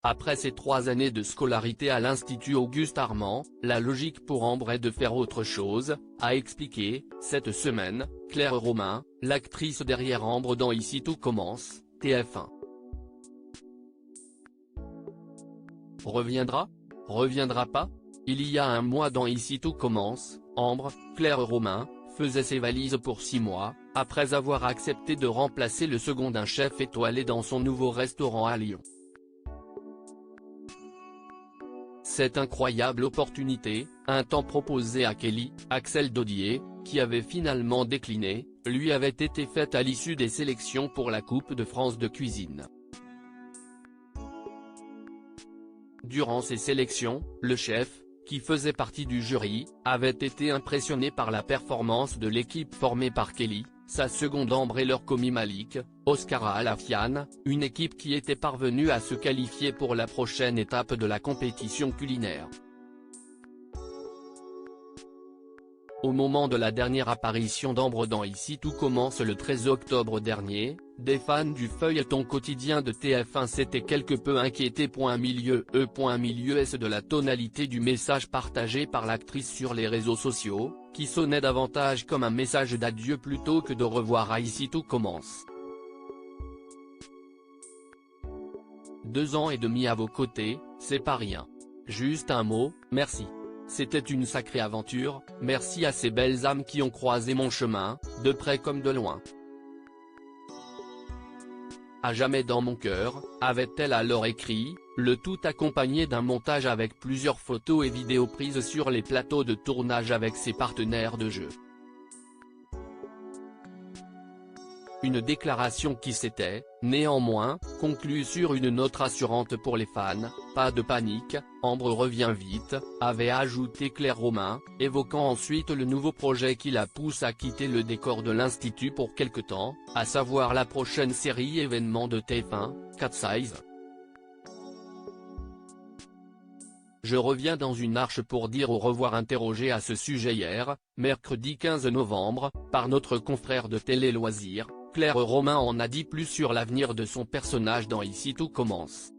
Après ses 3 années de scolarité à l'Institut Auguste Armand, la logique pour Ambre est de faire autre chose, a expliqué, cette semaine, Claire Romain, l'actrice derrière Ambre dans Ici tout commence, TF1. Reviendra? Reviendra pas? Il y a un mois dans Ici tout commence, Ambre, Claire Romain, faisait ses valises pour 6 mois, après avoir accepté de remplacer le second d'un chef étoilé dans son nouveau restaurant à Lyon. Cette incroyable opportunité, un temps proposé à Kelly, Axel Dodier, qui avait finalement décliné, lui avait été faite à l'issue des sélections pour la Coupe de France de cuisine. Durant ces sélections, le chef, qui faisait partie du jury, avait été impressionné par la performance de l'équipe formée par Kelly, sa seconde Ambre et leur commis Malik, Oscar Alafian, une équipe qui était parvenue à se qualifier pour la prochaine étape de la compétition culinaire. Au moment de la dernière apparition d'Ambre dans Ici tout commence le 13 octobre dernier, des fans du feuilleton quotidien de TF1 s'étaient quelque peu inquiétés. Milieu S de la tonalité du message partagé par l'actrice sur les réseaux sociaux, qui sonnait davantage comme un message d'adieu plutôt que de revoir à Ici tout commence. 2 ans et demi à vos côtés, c'est pas rien. Juste un mot, merci. C'était une sacrée aventure, merci à ces belles âmes qui ont croisé mon chemin, de près comme de loin. À jamais dans mon cœur, avait-elle alors écrit, le tout accompagné d'un montage avec plusieurs photos et vidéos prises sur les plateaux de tournage avec ses partenaires de jeu. Une déclaration qui s'était, néanmoins, conclue sur une note rassurante pour les fans, pas de panique, Ambre revient vite, avait ajouté Claire Romain, évoquant ensuite le nouveau projet qui la pousse à quitter le décor de l'Institut pour quelque temps, à savoir la prochaine série événement de TF1, Cat Size. Je reviens dans une arche pour dire au revoir. Interrogé à ce sujet hier, mercredi 15 novembre, par notre confrère de Télé Loisirs, Claire Romain en a dit plus sur l'avenir de son personnage dans Ici tout commence.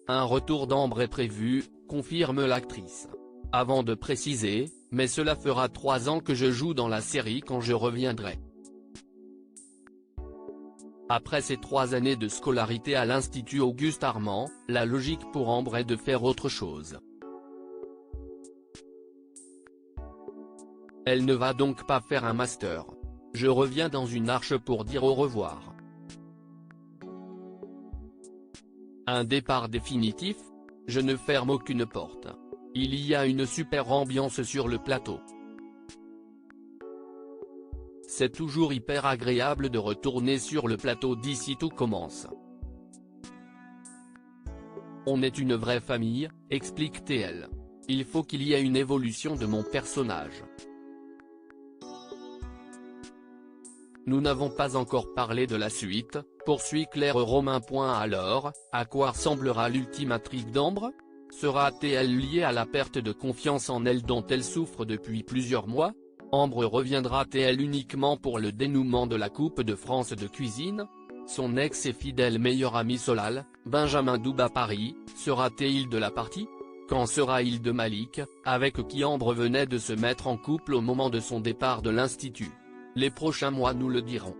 Un retour d'Ambre est prévu, confirme l'actrice. Avant de préciser, mais cela fera 3 ans que je joue dans la série quand je reviendrai. Après ses 3 années de scolarité à l'Institut Auguste Armand, la logique pour Ambre est de faire autre chose. Elle ne va donc pas faire un master. Je reviens dans une arche pour dire au revoir. Un départ définitif? Je ne ferme aucune porte. Il y a une super ambiance sur le plateau. C'est toujours hyper agréable de retourner sur le plateau d'Ici tout commence. On est une vraie famille, explique-t-elle. Il faut qu'il y ait une évolution de mon personnage. Nous n'avons pas encore parlé de la suite, poursuit Claire Romain. Alors, à quoi ressemblera l'ultime intrigue d'Ambre? Sera-t-elle liée à la perte de confiance en elle dont elle souffre depuis plusieurs mois? Ambre reviendra-t-elle uniquement pour le dénouement de la Coupe de France de cuisine? Son ex et fidèle meilleur ami Solal, Benjamin Douba Paris, sera-t-il de la partie? Qu'en sera-il de Malik, avec qui Ambre venait de se mettre en couple au moment de son départ de l'Institut? Les prochains mois nous le diront.